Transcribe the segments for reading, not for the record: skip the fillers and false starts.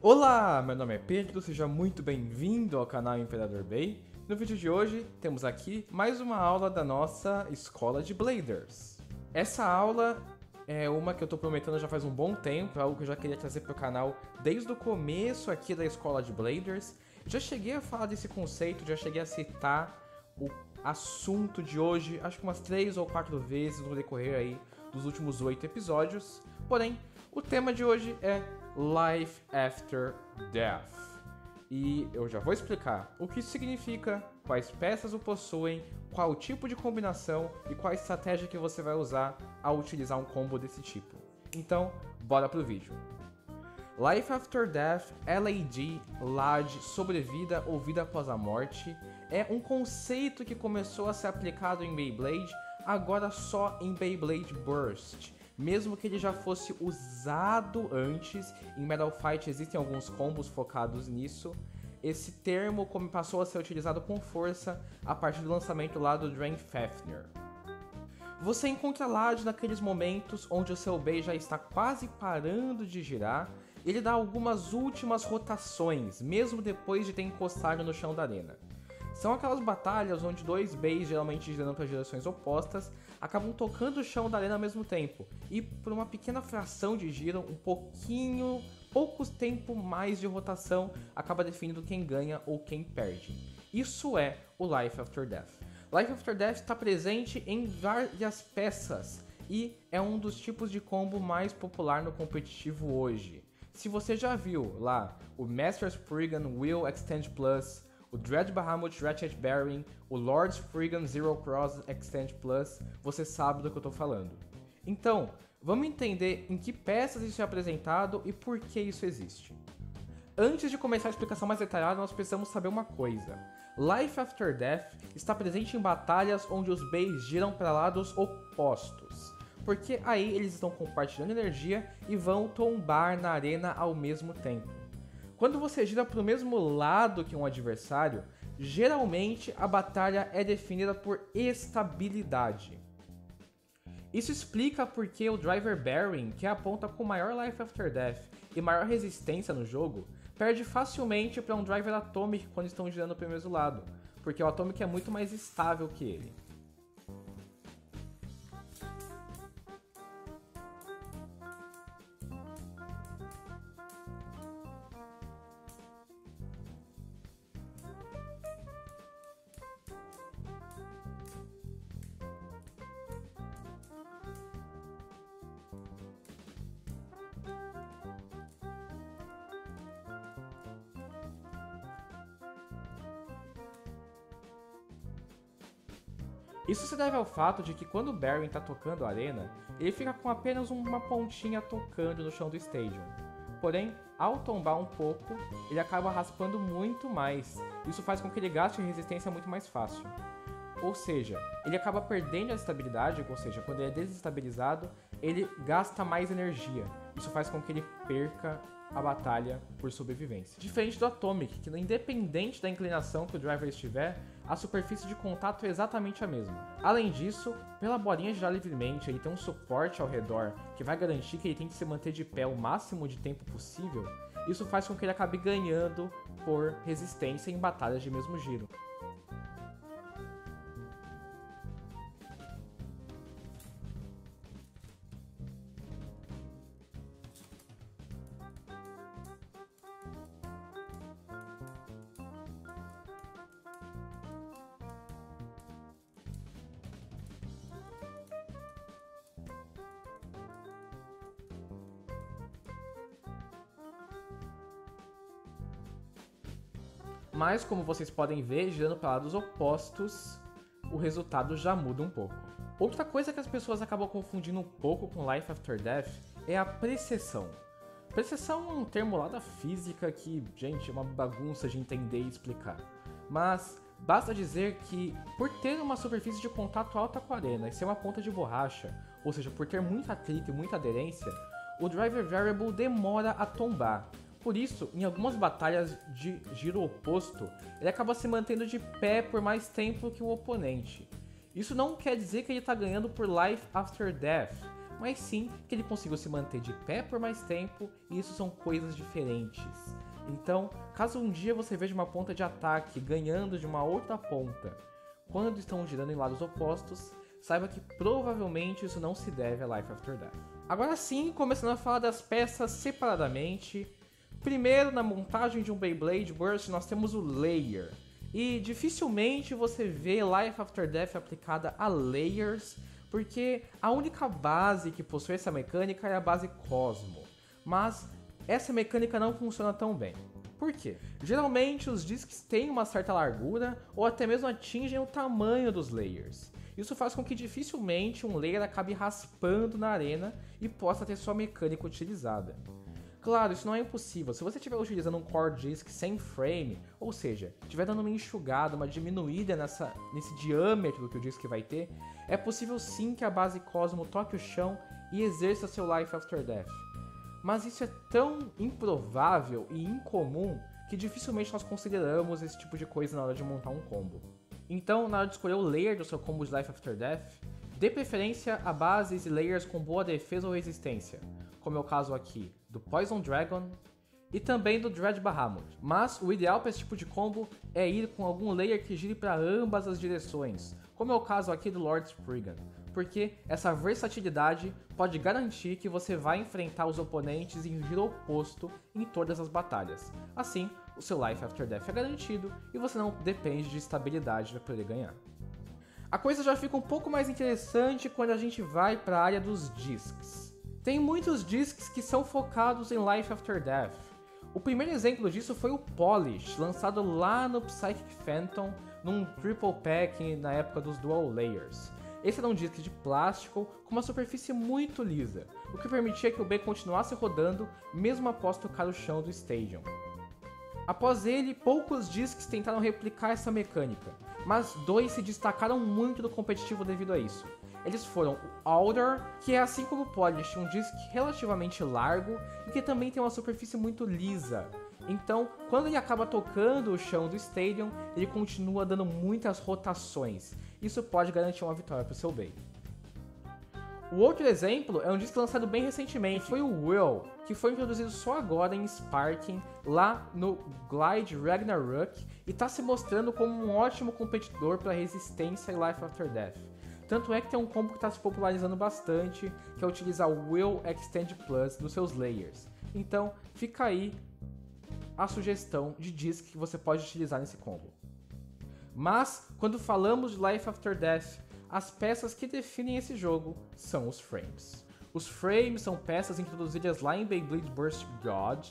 Olá, meu nome é Pedro, seja muito bem-vindo ao canal Imperador Bay. No vídeo de hoje, temos aqui mais uma aula da nossa escola de Bladers. Essa aula é uma que eu tô prometendo já faz um bom tempo, é algo que eu já queria trazer pro canal desde o começo aqui da escola de Bladers. Já cheguei a falar desse conceito, já cheguei a citar o assunto de hoje, acho que umas 3 ou 4 vezes no decorrer aí dos últimos 8 episódios. Porém, o tema de hoje é Life After Death. E eu já vou explicar o que isso significa, quais peças o possuem, qual tipo de combinação e qual a estratégia que você vai usar ao utilizar um combo desse tipo. Então, bora pro vídeo. Life After Death, LAD, LAD, sobrevida ou vida após a morte, é um conceito que começou a ser aplicado em Beyblade, agora só em Beyblade Burst. Mesmo que ele já fosse usado antes, em Metal Fight existem alguns combos focados nisso, esse termo passou a ser utilizado com força a partir do lançamento lá do Drain Fafnir. Você encontra LAD naqueles momentos onde o seu Bey já está quase parando de girar, ele dá algumas últimas rotações, mesmo depois de ter encostado no chão da arena. São aquelas batalhas onde dois Beys, geralmente girando para direções opostas, acabam tocando o chão da arena ao mesmo tempo, e por uma pequena fração de giro, pouco tempo mais de rotação, acaba definindo quem ganha ou quem perde. Isso é o Life After Death. Life After Death está presente em várias peças, e é um dos tipos de combo mais popular no competitivo hoje. Se você já viu lá o Master Spriggan Will Extend Plus, o Dread Bahamut Ratchet Bearing, o Lord Spriggan Zero Cross Extend Plus, você sabe do que eu tô falando. Então, vamos entender em que peças isso é apresentado e por que isso existe. Antes de começar a explicação mais detalhada, nós precisamos saber uma coisa. Life After Death está presente em batalhas onde os Beys giram para lados opostos, porque aí eles estão compartilhando energia e vão tombar na arena ao mesmo tempo. Quando você gira para o mesmo lado que um adversário, geralmente a batalha é definida por estabilidade. Isso explica porque o Driver Bearing, que é a ponta com maior Life After Death e maior resistência no jogo, perde facilmente para um Driver Atomic quando estão girando para o mesmo lado, porque o Atomic é muito mais estável que ele. Isso se deve ao fato de que quando o Bearing está tocando a arena, ele fica com apenas uma pontinha tocando no chão do Stadium. Porém, ao tombar um pouco, ele acaba raspando muito mais. Isso faz com que ele gaste resistência muito mais fácil. Ou seja, ele acaba perdendo a estabilidade, ou seja, quando ele é desestabilizado, ele gasta mais energia. Isso faz com que ele perca a batalha por sobrevivência. Diferente do Atomic, que independente da inclinação que o driver estiver, a superfície de contato é exatamente a mesma. Além disso, pela bolinha girar livremente, ele tem um suporte ao redor que vai garantir que ele tem que se manter de pé o máximo de tempo possível, isso faz com que ele acabe ganhando por resistência em batalhas de mesmo giro. Mas, como vocês podem ver, girando para lados opostos, o resultado já muda um pouco. Outra coisa que as pessoas acabam confundindo um pouco com Life After Death é a precessão. Precessão é um termo lá da física que, gente, é uma bagunça de entender e explicar. Mas basta dizer que, por ter uma superfície de contato alta com a arena e ser uma ponta de borracha, ou seja, por ter muito atrito e muita aderência, o Driver Variable demora a tombar. Por isso, em algumas batalhas de giro oposto, ele acaba se mantendo de pé por mais tempo que o oponente. Isso não quer dizer que ele está ganhando por Life After Death, mas sim que ele consiga se manter de pé por mais tempo, e isso são coisas diferentes. Então, caso um dia você veja uma ponta de ataque ganhando de uma outra ponta, quando estão girando em lados opostos, saiba que provavelmente isso não se deve a Life After Death. Agora sim, começando a falar das peças separadamente. Primeiro, na montagem de um Beyblade Burst, nós temos o Layer. E dificilmente você vê Life After Death aplicada a Layers, porque a única base que possui essa mecânica é a base Cosmo. Mas essa mecânica não funciona tão bem. Por quê? Geralmente os discs têm uma certa largura ou até mesmo atingem o tamanho dos layers. Isso faz com que dificilmente um layer acabe raspando na arena e possa ter sua mecânica utilizada. Claro, isso não é impossível. Se você estiver utilizando um core disc sem frame, ou seja, estiver dando uma enxugada, uma diminuída nesse diâmetro que o disc vai ter, é possível sim que a base Cosmo toque o chão e exerça seu Life After Death. Mas isso é tão improvável e incomum que dificilmente nós consideramos esse tipo de coisa na hora de montar um combo. Então, na hora de escolher o layer do seu combo de Life After Death, dê preferência a bases e layers com boa defesa ou resistência, como é o caso aqui do Poison Dragon e também do Dread Bahamut. Mas o ideal para esse tipo de combo é ir com algum layer que gire para ambas as direções, como é o caso aqui do Lord Spriggan, porque essa versatilidade pode garantir que você vai enfrentar os oponentes em giro oposto em todas as batalhas. Assim, o seu Life After Death é garantido e você não depende de estabilidade para poder ganhar. A coisa já fica um pouco mais interessante quando a gente vai para a área dos discs. Tem muitos discs que são focados em Life After Death. O primeiro exemplo disso foi o Polish, lançado lá no Psychic Phantom, num Triple Pack na época dos Dual Layers. Esse era um disc de plástico com uma superfície muito lisa, o que permitia que o B continuasse rodando mesmo após tocar o chão do Stadium. Após ele, poucos discs tentaram replicar essa mecânica, mas dois se destacaram muito no competitivo devido a isso. Eles foram o Outer, que é assim como o Polish, um disc relativamente largo e que também tem uma superfície muito lisa. Então, quando ele acaba tocando o chão do Stadium, ele continua dando muitas rotações. Isso pode garantir uma vitória para o seu Bay. O outro exemplo é um disco lançado bem recentemente, foi o Will, que foi introduzido só agora em Sparking, lá no Glide Ragnarok, e está se mostrando como um ótimo competidor para resistência e Life After Death. Tanto é que tem um combo que está se popularizando bastante, que é utilizar o Will Extend Plus nos seus layers. Então, fica aí a sugestão de disc que você pode utilizar nesse combo. Mas, quando falamos de Life After Death, as peças que definem esse jogo são os frames. Os frames são peças introduzidas lá em Beyblade Burst God,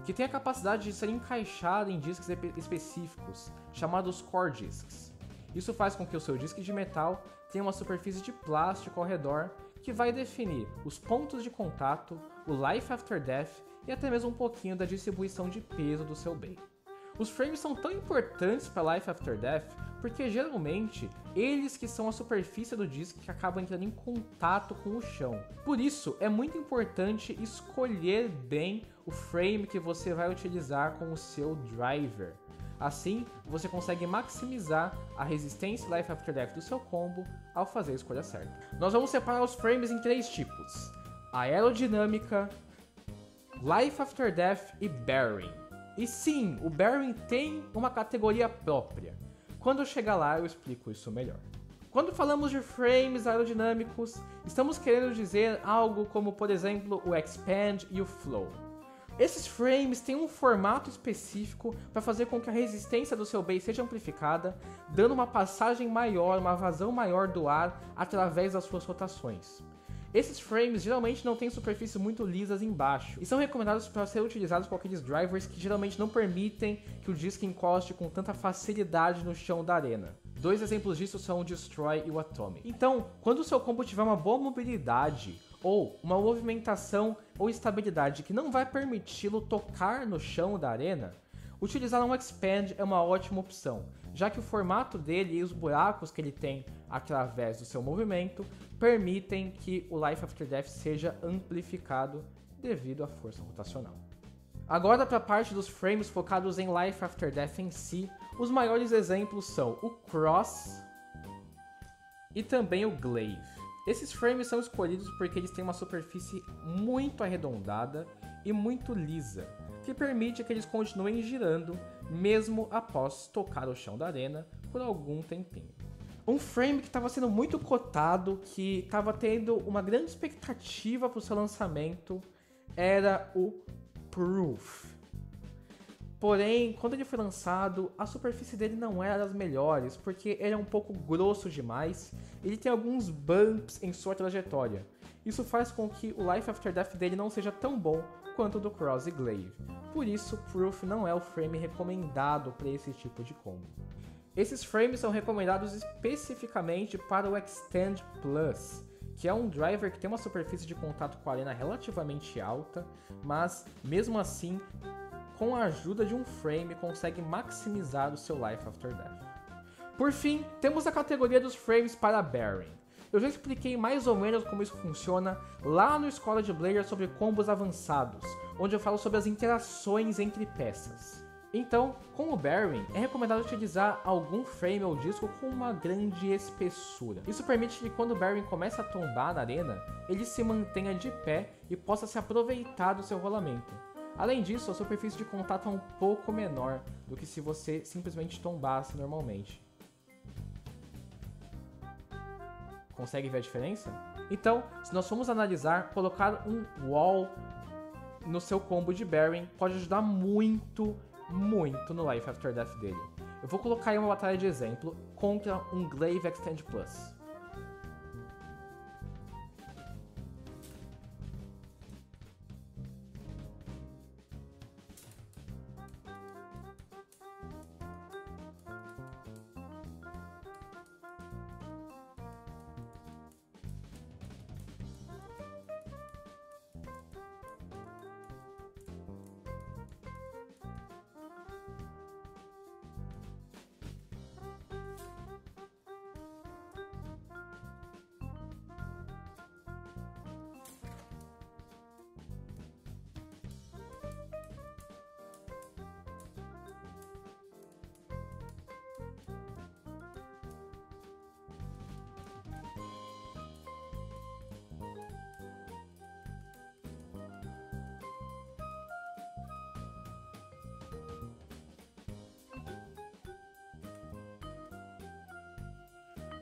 que têm a capacidade de ser encaixada em discs específicos, chamados Core Discs. Isso faz com que o seu disco de metal tenha uma superfície de plástico ao redor, que vai definir os pontos de contato, o Life After Death e até mesmo um pouquinho da distribuição de peso do seu Bay. Os frames são tão importantes para Life After Death porque geralmente eles que são a superfície do disco que acabam entrando em contato com o chão. Por isso é muito importante escolher bem o frame que você vai utilizar com o seu driver. Assim, você consegue maximizar a resistência Life After Death do seu combo ao fazer a escolha certa. Nós vamos separar os frames em três tipos: aerodinâmica, Life After Death e bearing. E sim, o bearing tem uma categoria própria. Quando eu chegar lá eu explico isso melhor. Quando falamos de frames aerodinâmicos, estamos querendo dizer algo como, por exemplo, o expand e o flow. Esses frames têm um formato específico para fazer com que a resistência do seu base seja amplificada, dando uma passagem maior, uma vazão maior do ar através das suas rotações. Esses frames geralmente não têm superfícies muito lisas embaixo e são recomendados para ser utilizados com aqueles drivers que geralmente não permitem que o disco encoste com tanta facilidade no chão da arena. Dois exemplos disso são o Destroy e o Atomic. Então, quando o seu combo tiver uma boa mobilidade ou uma movimentação ou estabilidade que não vai permiti-lo tocar no chão da arena, utilizar um Expand é uma ótima opção, já que o formato dele e os buracos que ele tem através do seu movimento permitem que o Life After Death seja amplificado devido à força rotacional. Agora, para a parte dos frames focados em Life After Death em si, os maiores exemplos são o Cross e também o Glaive. Esses frames são escolhidos porque eles têm uma superfície muito arredondada e muito lisa, que permite que eles continuem girando mesmo após tocar o chão da arena por algum tempinho. Um frame que estava sendo muito cotado, que estava tendo uma grande expectativa para o seu lançamento, era o Proof. Porém, quando ele foi lançado, a superfície dele não era das melhores, porque ele é um pouco grosso demais, ele tem alguns bumps em sua trajetória. Isso faz com que o Life After Death dele não seja tão bom quanto o do Cross e Glaive. Por isso, Proof não é o frame recomendado para esse tipo de combo. Esses frames são recomendados especificamente para o Extend Plus, que é um driver que tem uma superfície de contato com a arena relativamente alta, mas mesmo assim, com a ajuda de um frame, consegue maximizar o seu Life After Death. Por fim, temos a categoria dos frames para Bearing. Eu já expliquei mais ou menos como isso funciona lá no Escola de Blader sobre combos avançados, onde eu falo sobre as interações entre peças. Então, com o Bearing, é recomendado utilizar algum frame ou disco com uma grande espessura. Isso permite que quando o Bearing começa a tombar na arena, ele se mantenha de pé e possa se aproveitar do seu rolamento. Além disso, a superfície de contato é um pouco menor do que se você simplesmente tombasse normalmente. Consegue ver a diferença? Então, se nós formos analisar, colocar um wall no seu combo de Bearing pode ajudar muito no Life After Death dele. Eu vou colocar aí uma batalha de exemplo contra um Glaive Extend Plus.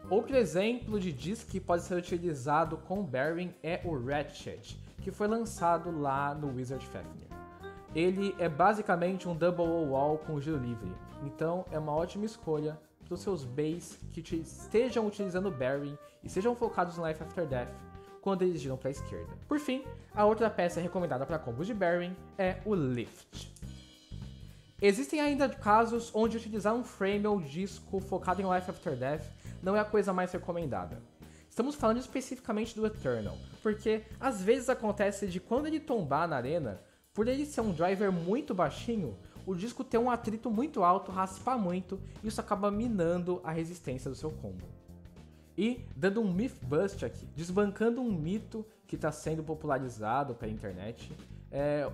Outro exemplo de disc que pode ser utilizado com Bearing é o Ratchet, que foi lançado lá no Wizard Fafnir. Ele é basicamente um Double Wall com giro livre, então é uma ótima escolha para os seus bays que estejam utilizando Bearing e sejam focados no Life After Death quando eles giram para a esquerda. Por fim, a outra peça recomendada para combos de Bearing é o Lift. Existem ainda casos onde utilizar um frame ou disco focado em Life After Death não é a coisa mais recomendada. Estamos falando especificamente do Eternal, porque às vezes acontece de quando ele tombar na arena, por ele ser um driver muito baixinho, o disco tem um atrito muito alto, raspar muito, e isso acaba minando a resistência do seu combo. E, dando um myth bust aqui, desbancando um mito que está sendo popularizado pela internet,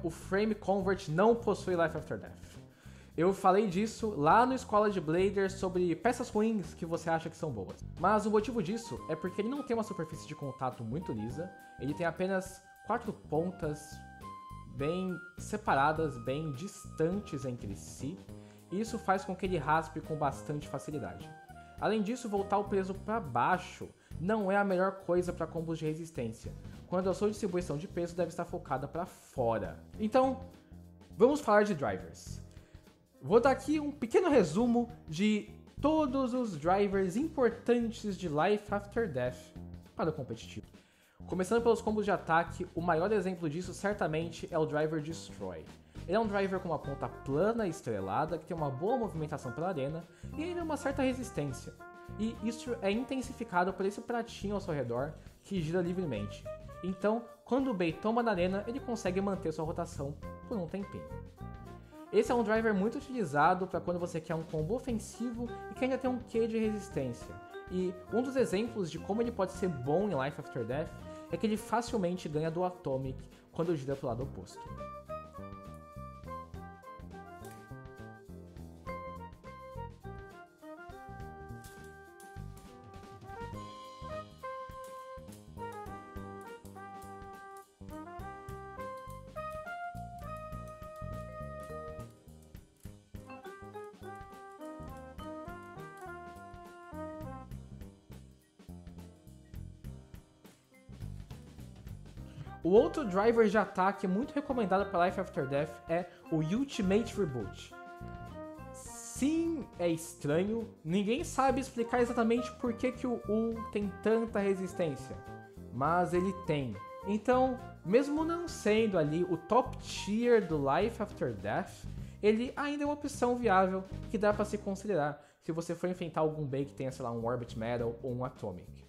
o Frame Convert não possui Life After Death. Eu falei disso lá no Escola de Blader sobre peças ruins que você acha que são boas. Mas o motivo disso é porque ele não tem uma superfície de contato muito lisa, ele tem apenas 4 pontas bem separadas, bem distantes entre si, e isso faz com que ele raspe com bastante facilidade. Além disso, voltar o peso para baixo não é a melhor coisa para combos de resistência, quando a sua distribuição de peso deve estar focada para fora. Então, vamos falar de drivers. Vou dar aqui um pequeno resumo de todos os drivers importantes de Life After Death para o competitivo. Começando pelos combos de ataque, o maior exemplo disso certamente é o Driver Destroy. Ele é um driver com uma ponta plana e estrelada, que tem uma boa movimentação pela arena e ainda uma certa resistência. E isso é intensificado por esse pratinho ao seu redor que gira livremente. Então, quando o Bey toma na arena, ele consegue manter sua rotação por um tempinho. Esse é um driver muito utilizado para quando você quer um combo ofensivo e que ainda tem um quê de resistência. E um dos exemplos de como ele pode ser bom em Life After Death é que ele facilmente ganha do Atomic quando gira para o lado oposto. O outro driver de ataque muito recomendado para Life After Death é o Ultimate Reboot. Sim, é estranho, ninguém sabe explicar exatamente por que o tem tanta resistência, mas ele tem. Então, mesmo não sendo ali o top tier do Life After Death, ele ainda é uma opção viável que dá para se considerar se você for enfrentar algum bem que tenha, sei lá, um Orbit Metal ou um Atomic.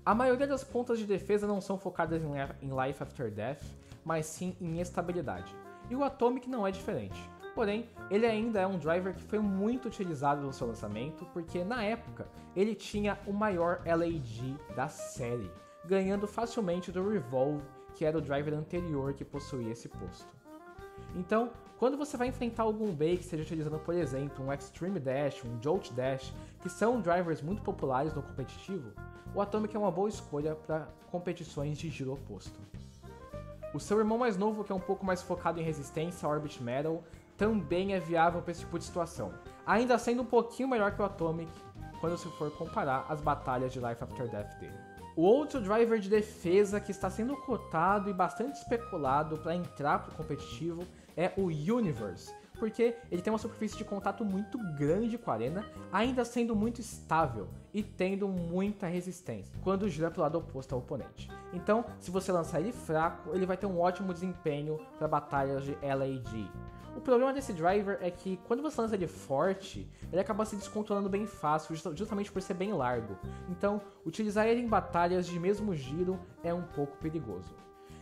A maioria das pontas de defesa não são focadas em Life After Death, mas sim em estabilidade. E o Atomic não é diferente. Porém, ele ainda é um driver que foi muito utilizado no seu lançamento, porque na época ele tinha o maior LAG da série, ganhando facilmente do Revolve, que era o driver anterior que possuía esse posto. Então, quando você vai enfrentar algum bait que esteja utilizando, por exemplo, um Extreme Dash, um Jolt Dash, que são drivers muito populares no competitivo, o Atomic é uma boa escolha para competições de giro oposto. O seu irmão mais novo, que é um pouco mais focado em resistência, Orbit Metal, também é viável para esse tipo de situação, ainda sendo um pouquinho melhor que o Atomic quando se for comparar as batalhas de Life After Death dele. O outro driver de defesa que está sendo cotado e bastante especulado para entrar para o competitivo é o Universe, porque ele tem uma superfície de contato muito grande com a arena, ainda sendo muito estável e tendo muita resistência quando gira para o lado oposto ao oponente. Então, se você lançar ele fraco, ele vai ter um ótimo desempenho para batalhas de LAG. O problema desse driver é que quando você lança ele forte, ele acaba se descontrolando bem fácil, justamente por ser bem largo. Então, utilizar ele em batalhas de mesmo giro é um pouco perigoso.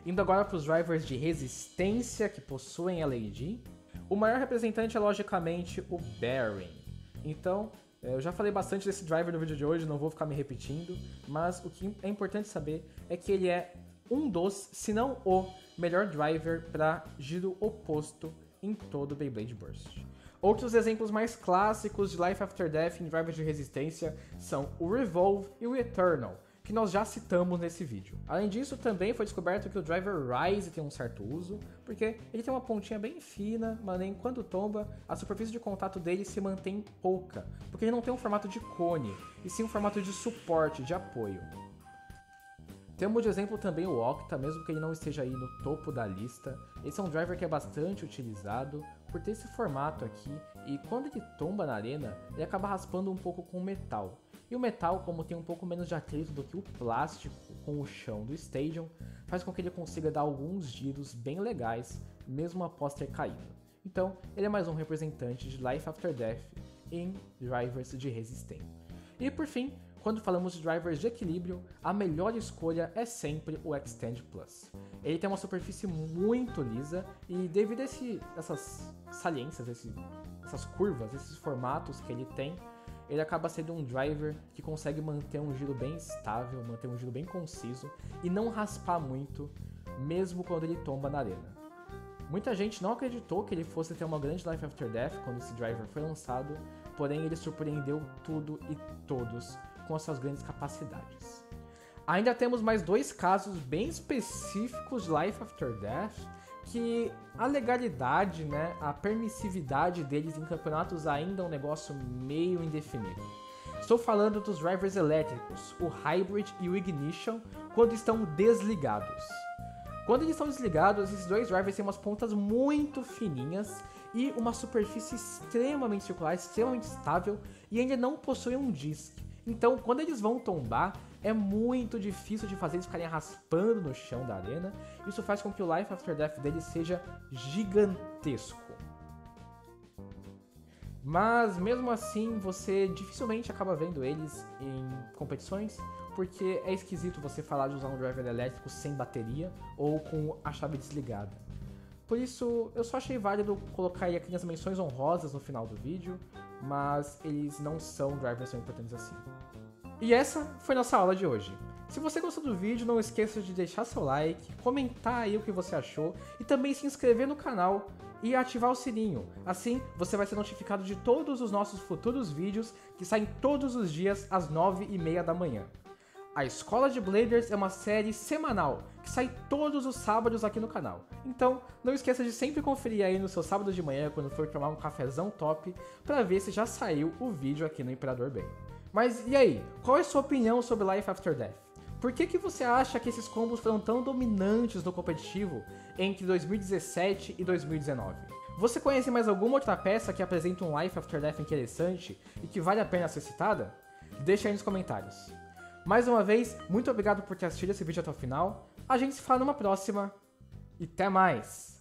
Indo agora para os drivers de resistência que possuem LAG, o maior representante é logicamente o Bearing. Então, eu já falei bastante desse driver no vídeo de hoje, não vou ficar me repetindo, mas o que é importante saber é que ele é um dos, se não o, melhor driver para giro oposto em todo o Beyblade Burst. Outros exemplos mais clássicos de Life After Death em drivers de resistência são o Revolve e o Eternal, que nós já citamos nesse vídeo. Além disso, também foi descoberto que o driver Rise tem um certo uso, porque ele tem uma pontinha bem fina, mas nem quando tomba, a superfície de contato dele se mantém pouca, porque ele não tem um formato de cone, e sim um formato de suporte, de apoio. Temos de exemplo também o Octa, mesmo que ele não esteja aí no topo da lista. Esse é um driver que é bastante utilizado por ter esse formato aqui, e quando ele tomba na arena, ele acaba raspando um pouco com o metal. E o metal, como tem um pouco menos de atrito do que o plástico com o chão do Stadium, faz com que ele consiga dar alguns giros bem legais, mesmo após ter caído. Então, ele é mais um representante de Life After Death em drivers de resistência. E por fim, quando falamos de drivers de equilíbrio, a melhor escolha é sempre o Extend Plus. Ele tem uma superfície muito lisa e devido a essas saliências, essas curvas, esses formatos que ele tem, ele acaba sendo um driver que consegue manter um giro bem estável, manter um giro bem conciso e não raspar muito, mesmo quando ele tomba na arena. Muita gente não acreditou que ele fosse ter uma grande Life After Death quando esse driver foi lançado, porém ele surpreendeu tudo e todos com as suas grandes capacidades. Ainda temos mais dois casos bem específicos de Life After Death, que a legalidade, a permissividade deles em campeonatos ainda é um negócio meio indefinido. Estou falando dos drivers elétricos, o Hybrid e o Ignition, quando estão desligados. Quando eles estão desligados, esses dois drivers têm umas pontas muito fininhas e uma superfície extremamente circular, extremamente estável e ainda não possuem um disc. Então, quando eles vão tombar, é muito difícil de fazer eles ficarem raspando no chão da arena. Isso faz com que o Life After Death deles seja gigantesco. Mas, mesmo assim, você dificilmente acaba vendo eles em competições, porque é esquisito você falar de usar um driver elétrico sem bateria ou com a chave desligada. Por isso, eu só achei válido colocar aí aqui nas menções honrosas no final do vídeo, mas eles não são drivers tão importantes assim. E essa foi nossa aula de hoje. Se você gostou do vídeo, não esqueça de deixar seu like, comentar aí o que você achou e também se inscrever no canal e ativar o sininho. Assim, você vai ser notificado de todos os nossos futuros vídeos que saem todos os dias às 9h30 da manhã. A Escola de Bladers é uma série semanal que sai todos os sábados aqui no canal. Então, não esqueça de sempre conferir aí no seu sábado de manhã, quando for tomar um cafezão top, para ver se já saiu o vídeo aqui no Imperador Bay. Mas e aí, qual é a sua opinião sobre Life After Death? Por que você acha que esses combos foram tão dominantes no competitivo entre 2017 e 2019? Você conhece mais alguma outra peça que apresenta um Life After Death interessante e que vale a pena ser citada? Deixa aí nos comentários. Mais uma vez, muito obrigado por ter assistido esse vídeo até o final. A gente se fala numa próxima e até mais!